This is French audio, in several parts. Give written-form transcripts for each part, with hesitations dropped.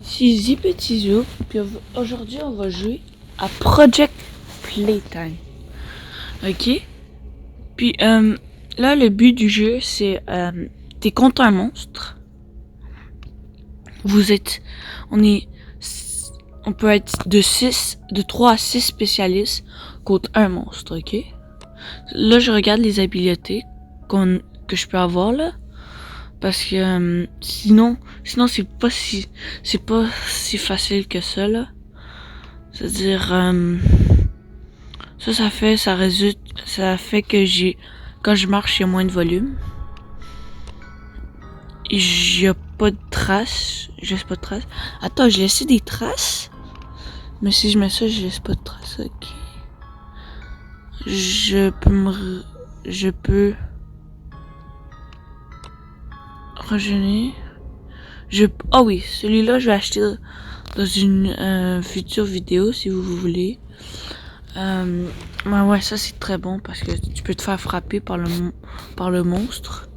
C'est Zipetizou, puis aujourd'hui on va jouer à Project Playtime. Ok? Puis là le but du jeu c'est t'es contre un monstre. On peut être de 3 à 6 spécialistes contre un monstre, ok? Là je regarde les habiletés que je peux avoir là. Parce que sinon c'est pas si facile que ça là. C'est-à-dire ça fait que quand je marche, il y a moins de volume. Il y a pas de traces, je laisse pas de traces. Attends, j'ai laissé des traces. Mais si je mets ça, je laisse pas de traces. OK. Je peux rajeunir. Ah oui, celui-là, je vais acheter dans une future vidéo si vous voulez. Ouais, ça c'est très bon parce que tu peux te faire frapper par le monstre.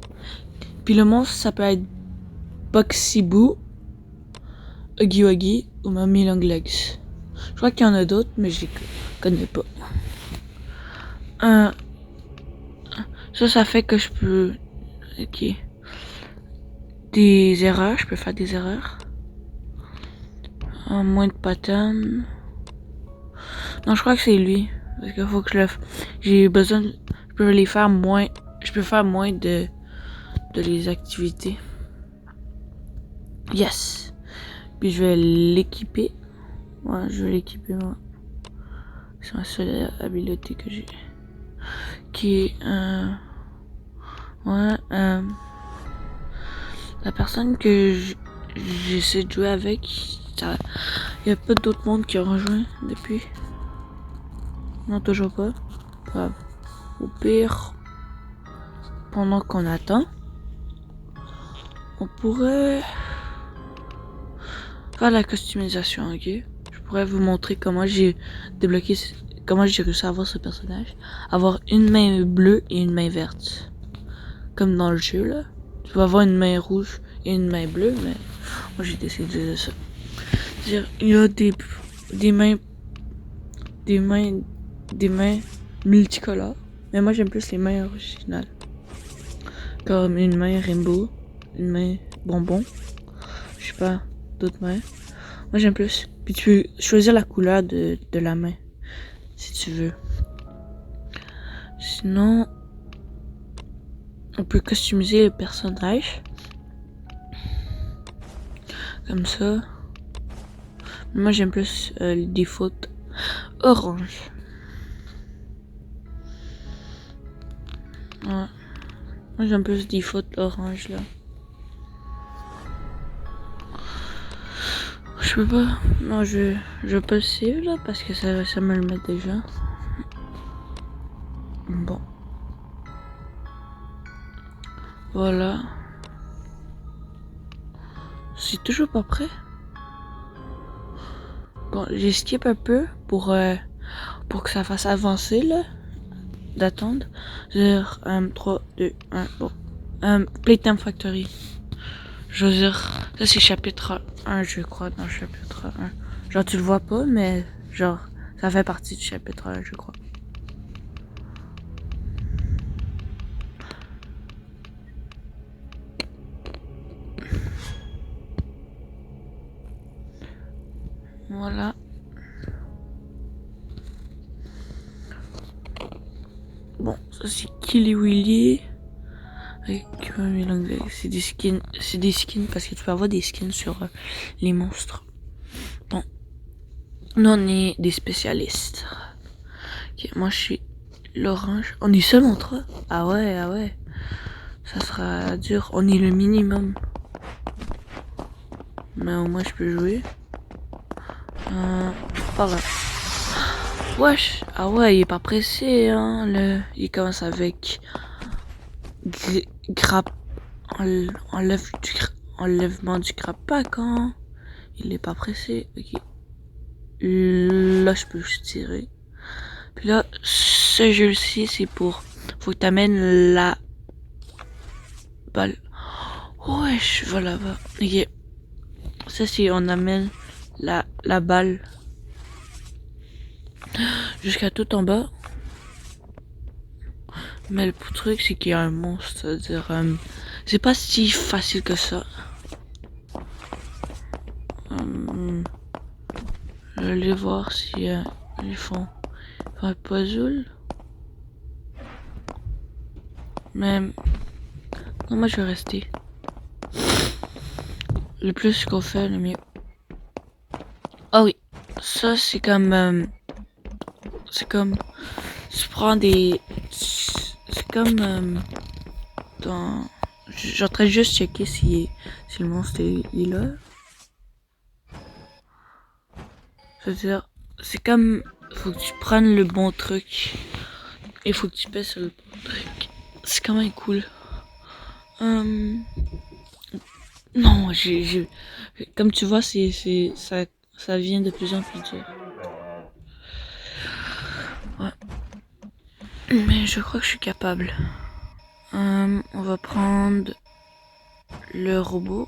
Puis le monstre, ça peut être Boxiboo, Huggy Wuggy ou Mommy Long Legs. Je crois qu'il y en a d'autres, mais je les connais pas. Ça fait que je peux... Ok. Des erreurs, je peux faire des erreurs. Moins de patterns. Non, je crois que c'est lui. Parce qu'il faut que j'ai besoin... Je peux faire moins de les activités. Yes! Puis je vais l'équiper. Ouais, je vais l'équiper, moi. C'est ma seule habileté que j'ai. Qui est... la personne que j'essaie de jouer avec... Il y a pas d'autres monde qui ont rejoint depuis. Non, toujours pas. Grave. Au pire, pendant qu'on attend, on pourrait faire la customisation, ok? Je pourrais vous montrer comment j'ai réussi à avoir ce personnage. Avoir une main bleue et une main verte. Comme dans le jeu, là. Tu vas avoir une main rouge et une main bleue, mais moi j'ai décidé de ça. C'est-à-dire, il y a des mains multicolores. Mais moi j'aime plus les mains originales. Comme une main rainbow, une main bonbon. Je sais pas, d'autres mains. Moi j'aime plus. Puis tu peux choisir la couleur de la main. Si tu veux. Sinon, on peut customiser le personnage. Comme ça. Moi j'aime plus le default orange. Ouais. Moi j'aime plus le default orange là. Je peux pas. Non, je veux pas le save là parce que ça me le met déjà. Bon. Voilà. C'est toujours pas prêt. Bon, j'ai skip un peu pour que ça fasse avancer là. D'attendre. 3, 2, 1, bon. Playtime Factory. Je veux dire, ça c'est chapitre 1, je crois, dans le chapitre 1. Genre, tu le vois pas, mais genre, ça fait partie du chapitre 1, je crois. Voilà. Bon, ça c'est Killy Willy. Avec l'anglais. C'est des skins parce que tu peux avoir des skins sur les monstres. Bon. Nous on est des spécialistes. Ok, moi je suis l'orange. On est seul en 3. Ah ouais. Ça sera dur. On est le minimum. Mais au moins je peux jouer. Pas grave. Wesh. Ah ouais, il est pas pressé, hein. Il commence avec enlèvement du grappac, hein. Il est pas pressé. Ok. Là, je peux juste tirer. Puis là, ce jeu-ci, c'est pour... Faut que t'amènes la balle. Wesh, va là-bas. Ok. Ça, c'est on amène la balle jusqu'à tout en bas. Mais le truc, c'est qu'il y a un monstre. C'est-à-dire, c'est pas si facile que ça. Je vais aller voir si ils font un puzzle. Mais non, moi je vais rester. Le plus qu'on fait, le mieux. Ah oui, ça c'est comme tu prends des, c'est comme dans, j'ai en train de juste checker si le monstre est là. C'est-à-dire, c'est comme, faut que tu prennes le bon truc. Il faut que tu pèses sur le bon truc. C'est quand même cool. Non, comme tu vois, ça vient de plus en plus dur. Ouais. Mais je crois que je suis capable. On va prendre le robot.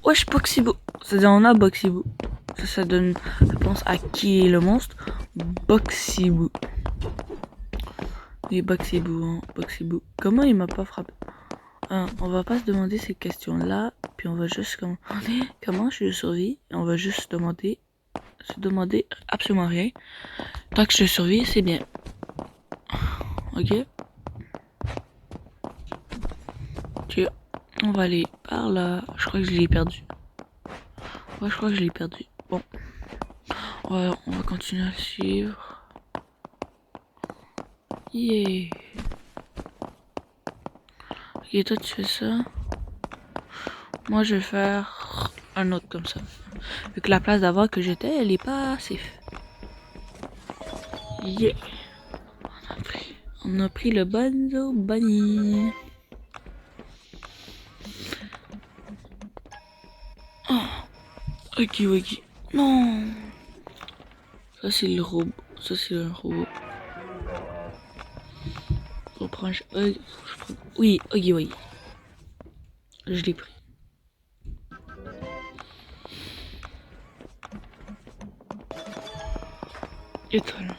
Wesh, Boxiboo. C'est-à-dire, on a Boxiboo. Ça donne réponse à qui est le monstre. Boxiboo. Oui, Boxiboo, hein. Boxiboo. Comment il m'a pas frappé? On va pas se demander ces questions-là. Puis on va juste demander comment je survis. Et on va juste se demander absolument rien. Tant que je survis, c'est bien. Ok. Ok. On va aller par là. Je crois que je l'ai perdu. Ouais, je crois que je l'ai perdu. Bon. Ouais, on va continuer à le suivre. Yeah. Ok, toi tu fais ça. Moi je vais faire un autre comme ça. Vu que la place d'avant que j'étais, elle est pas safe. Yeah. On a pris le Bonzo Bunny. Oh. Ok, ok. Non. Ça c'est le robot. Ça c'est un robot. Je reprends. Oui, ok, oui. Je l'ai pris. Étoile.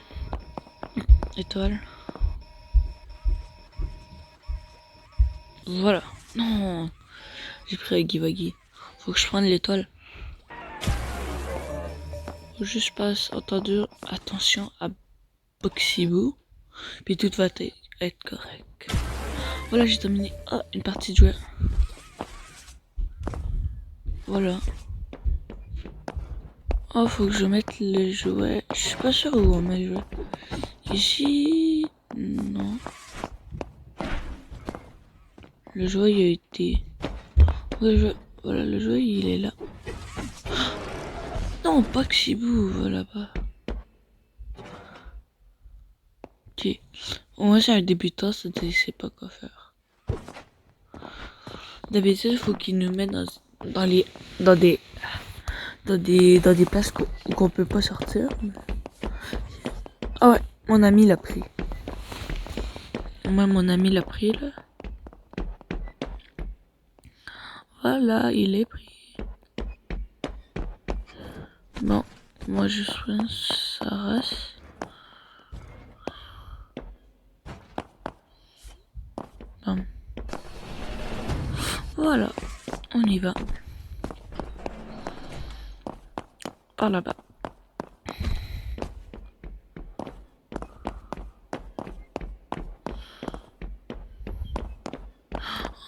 Étoile. Voilà. Non. J'ai pris Huggy Wuggy. Faut que je prenne l'étoile. Faut juste passe entendu attention à Boxiboo. Puis tout va être correct. Voilà, j'ai terminé. Ah, une partie de jouet. Voilà. Oh, faut que je mette le jouet. Je suis pas sûr où on met le jouet. Ici. Non. Le jouet il a été. Le jouet. Voilà, le jouet il est là. Non, Boxiboo, voilà pas. Ok. Moi, c'est un débutant, ça ne sait pas quoi faire. D'habitude, il faut qu'il nous mette dans des places qu'on peut pas sortir. Ah ouais, mon ami l'a pris. Moi, mon ami l'a pris là. Voilà, il est pris. Bon, moi je soigne sa race. Bon. Voilà, on y va. Par là-bas.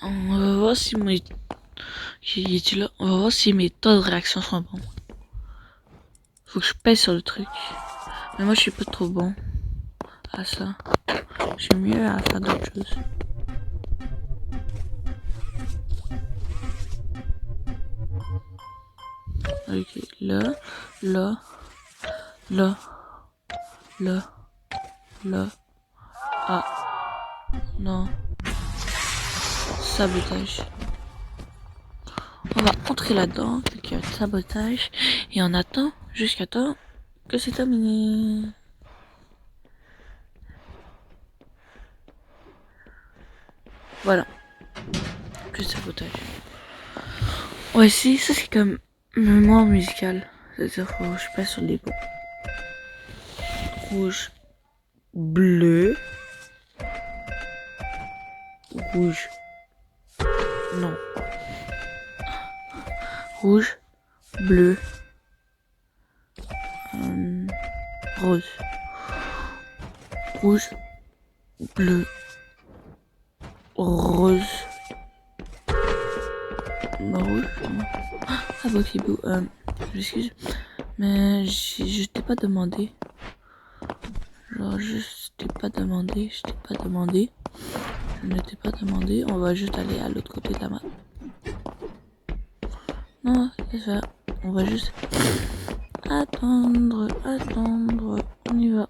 On va voir si mes... là. On va voir si mes taux de réaction sont bons. Faut que je pèse sur le truc. Mais moi je suis pas trop bon à ça. Je suis mieux à faire d'autres choses. Ok, là, là, là, là. Ah, non. Sabotage. On va entrer là-dedans, il y a sabotage, et on attend jusqu'à temps que c'est terminé. Voilà. Plus de sabotage. Ouais, si, ça c'est comme mémoire musicale. C'est-à-dire, faut que je passe sur les mots. Rouge, bleu, rouge, non. Rouge, bleu, rose. Rouge, bleu, rose. Rouge. Ah, Boxibou, j'excuse, mais je t'ai pas demandé. Genre, je t'ai pas demandé, je ne t'ai pas demandé. On va juste aller à l'autre côté de la map. Non, c'est ça. On va juste attendre. On y va.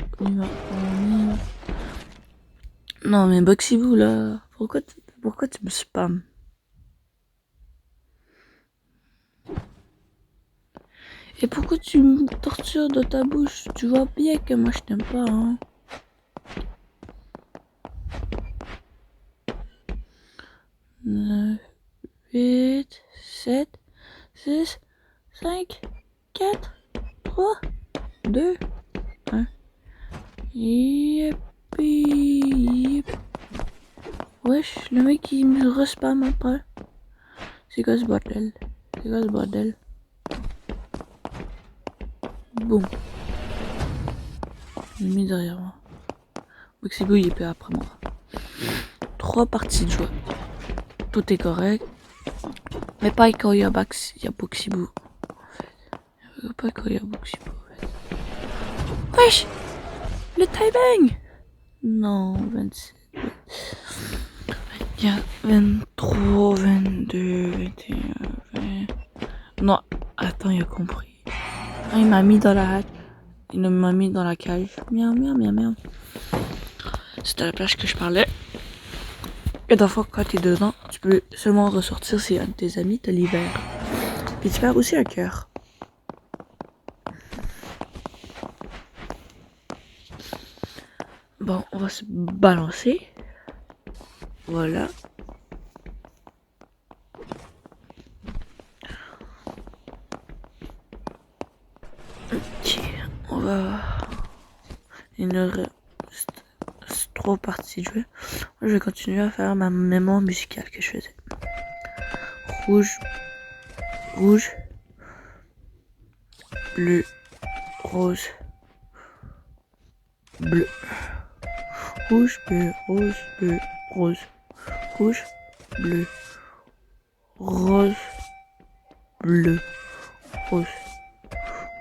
Non, mais Boxibou, là, pourquoi tu me spams? Et pourquoi tu me tortures dans ta bouche? Tu vois bien que moi je t'aime pas, hein. 9, 8, 7, 6, 5, 4, 3, 2, 1. Yep. Wesh, le mec il me respam après. C'est quoi ce bordel? Boum. Il est mis derrière moi. Boxibou il est pas après moi. 3 parties de jeu. Tout est correct. Mais pas quand il y a Boxibou. Pas quand il y a Boxibou. Wesh! Le timing! Non, 27. Il y a 23, 22, 21, 20. Non, attends, il a compris. Ah, il m'a mis dans la hâte. Il m'a mis dans la cage. Miaou. C'était à la plage que je parlais. Et des fois, quand t'es dedans, tu peux seulement ressortir si un de tes amis te libère. Et tu perds aussi un cœur. Bon, on va se balancer. Voilà. Ok, on va... Il nous reste 3 parties de jeu. Moi, je vais continuer à faire ma mémoire musicale que je faisais. Rouge, bleu, rose, bleu. Rouge, bleu, rose, bleu, rose, bleu, rose.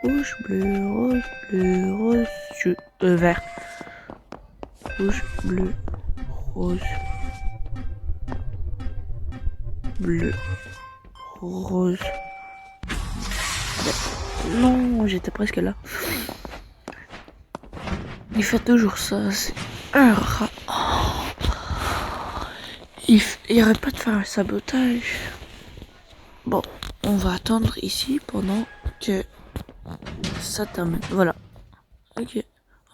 Rouge, bleu, vert. Rouge, bleu, rose, bleu, rose. Non, j'étais presque là. Il fait toujours ça, c'est un rat. Il arrête pas de faire un sabotage. Bon, on va attendre ici pendant que ça termine. Voilà. Ok,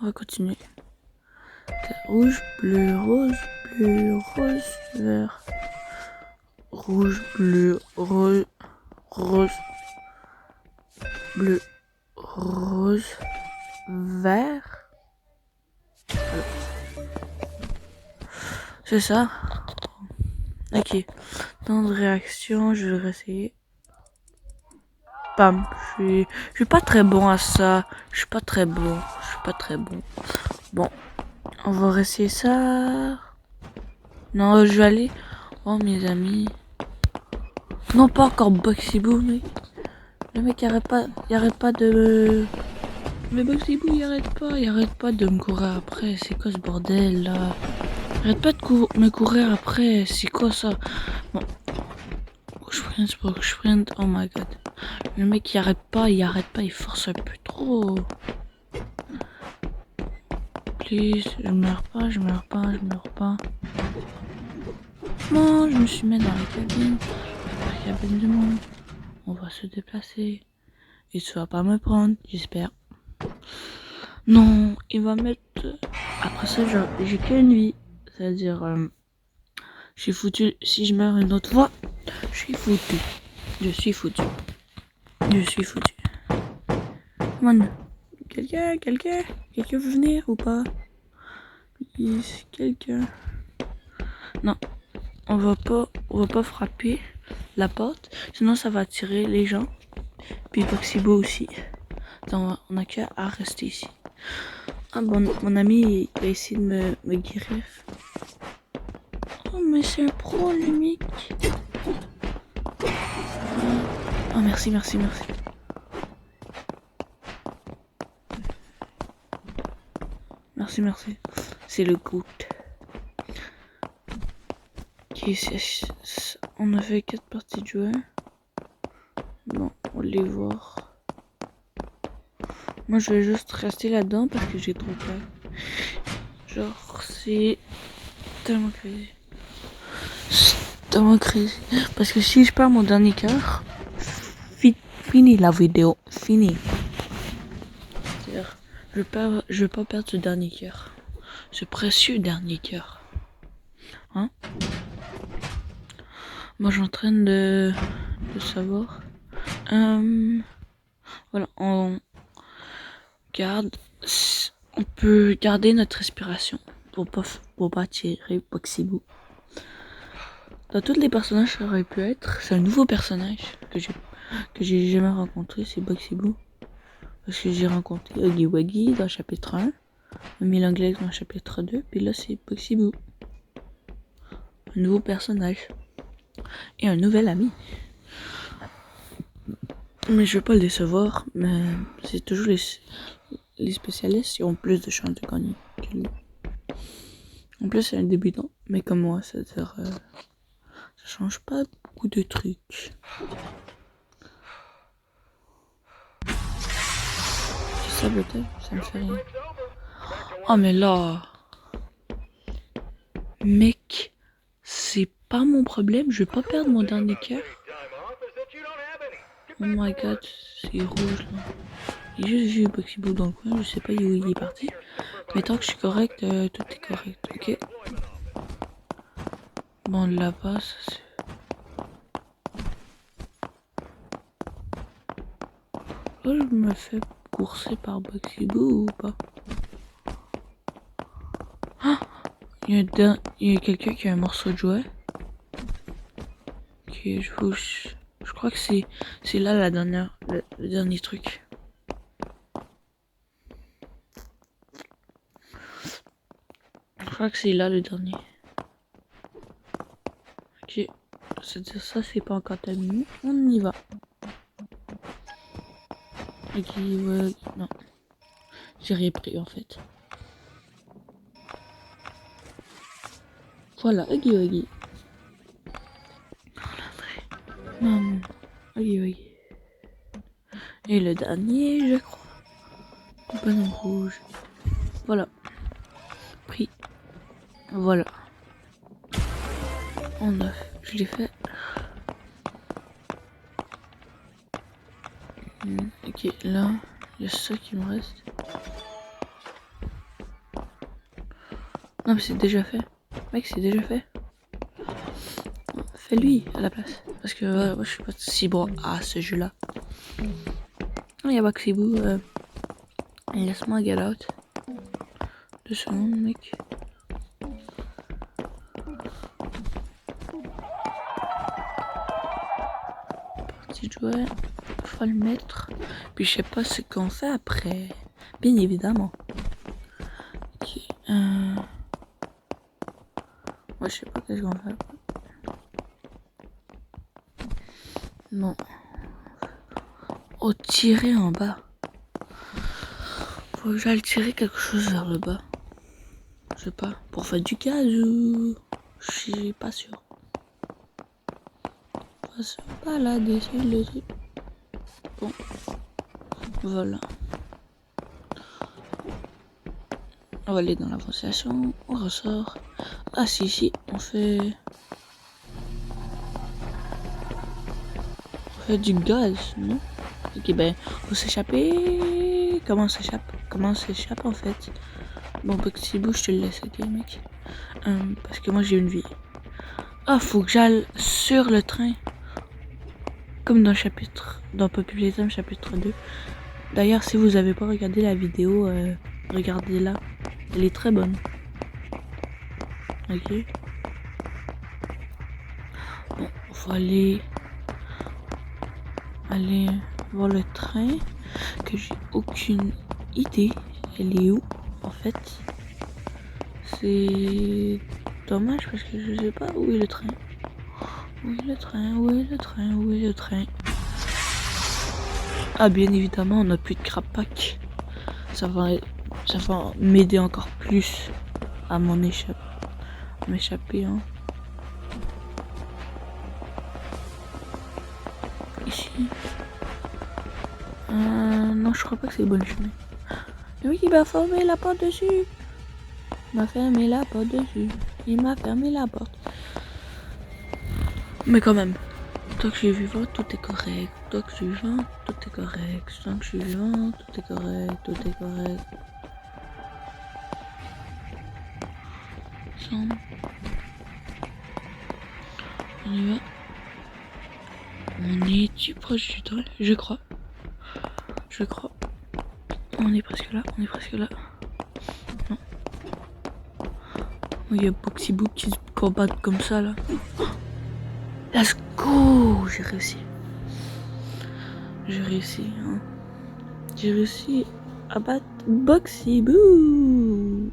on va continuer. Rouge, bleu, rose, vert. Rouge, bleu, rose, bleu, rose, vert. Voilà. C'est ça. Ok. Temps de réaction, je vais réessayer. Bam. Je suis pas très bon à ça. Je suis pas très bon. Bon. On va réessayer ça. Non, je vais aller. Oh mes amis. Non, pas encore Boxibou, mec. Le mec il arrête pas de... Mais Boxibou il arrête pas de me courir après. C'est quoi ce bordel là? Il arrête pas de me courir après. C'est quoi ça? Bon. Je sprint. Oh my god. Le mec il arrête pas, il force un peu trop. Please, je meurs pas. Bon, je me suis mis dans la cabine. La cabine du monde. On va se déplacer. Et tu vas pas me prendre, j'espère. Non, il va mettre... Après ça, j'ai qu'une vie. C'est-à-dire, je suis foutu. Si je meurs une autre fois, je suis foutu. Je suis foutu. Je suis foutu. Come on. Quelqu'un veut venir ou pas? Please, quelqu'un. Non. On va pas frapper la porte. Sinon, ça va attirer les gens. Puis Boxibo aussi. Donc, on a qu'à rester ici. Ah bon, mon ami, il a essayé de me guérir. Oh, mais c'est un pro, le mec. Oh, merci. Merci. C'est le goût. Ok, on a fait 4 parties de jeu. Bon, on va les voir. Moi, je vais juste rester là-dedans parce que j'ai trop peur. Genre, c'est tellement crazy. C'est tellement crazy. Parce que si je perds mon dernier cœur, fini la vidéo. Fini. C'est-à-dire, je veux pas perdre ce dernier cœur. Ce précieux dernier cœur. Hein? Moi, je suis en train de savoir. Voilà, on peut garder notre respiration pour pas tirer Boxibo. Dans tous les personnages ça aurait pu être, c'est un nouveau personnage que j'ai jamais rencontré, c'est Boxibo. Parce que j'ai rencontré Huggy Wuggy dans le chapitre 1, Milanglex dans le chapitre 2, puis là c'est Boxibo. Un nouveau personnage. Et un nouvel ami. Mais je veux pas le décevoir, mais c'est toujours les spécialistes qui ont plus de chances de gagner que lui. En plus, c'est un débutant, mais comme moi, c'est-à-dire, ça change pas beaucoup de trucs. C'est ça, peut-être, ça me fait rien. Oh, mais là, mec, c'est pas mon problème, je vais pas perdre mon dernier cœur. Oh my god, c'est rouge là. J'ai juste vu Boxibo dans le coin, je sais pas où il est parti. Mais tant que je suis correct, tout est correct, ok? Bon, là-bas, ça c'est... Là, je me fais courser par Boxibo ou pas? Ah! Il y a quelqu'un qui a un morceau de jouet. Ok, je crois que c'est là le dernier truc. Je crois que c'est là le dernier. Ok, c'est-à-dire ça c'est pas encore terminé. On y va. Ok, ouais, non. J'ai rien pris en fait. Voilà, Huggy Wuggy. Non, Huggy Wuggy. Et le dernier, je crois. Bonhomme rouge. Voilà. Pris. Voilà. On a. Je l'ai fait. Ok, là, il y a ça qui me reste. Non, mais c'est déjà fait. Mec, c'est déjà fait. Fais-lui à la place. Parce que moi, je suis pas si bon à ce jeu-là. Il y a Boxibo. Laisse-moi get out. 2 secondes, mec. Partie de jouet. Faut le mettre. Puis je sais pas ce qu'on fait après. Bien évidemment. Ok. Moi, je sais pas qu'est-ce qu'on fait après. Non. Oh, tirer en bas. Faut que j'aille tirer quelque chose vers le bas. Je sais pas. Pour faire du gaz ou... Je suis pas sûr. On va se balader sur le truc. Bon. Voilà. On va aller dans l'avancement. On ressort. Ah si. On fait du gaz, non? Ok, ben, faut s'échapper. Comment on s'échappe en fait? Bon, Boxibo, je te le laisse, ok, mec? Parce que moi, j'ai une vie. Ah, faut que j'aille sur le train. comme dans Poppy Playtime chapitre 2. D'ailleurs, si vous avez pas regardé la vidéo, regardez-la. Elle est très bonne. Ok. Bon, faut aller voir le train, que j'ai aucune idée. Elle est où, en fait? C'est dommage parce que je sais pas où est le train. Où est le train? Où est le train? Où est le train? Ah, bien évidemment, on n'a plus de crapac. Ça va m'aider encore plus à m'échapper. Hein. Ici. Non, je crois pas que c'est le bon chemin. Oui, il m'a fermé la porte dessus. Il m'a fermé la porte dessus. Il m'a fermé la porte. Mais quand même. Tant que je suis vivant, tout est correct. Tant que je suis vivant, tout est correct. Tant que je suis vivant, tout est correct. Tout est correct. On y va. On est-tu proche du train? Je crois. Je crois. On est presque là. On est presque là. Non. Oh, il y a Boxy Book qui se combattent comme ça là. Let's go! J'ai réussi. J'ai réussi. Hein. J'ai réussi à battre Boxy Boo.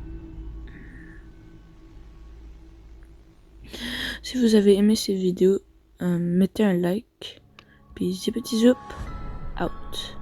Si vous avez aimé cette vidéo, mettez un like. Puis des petits up. Out.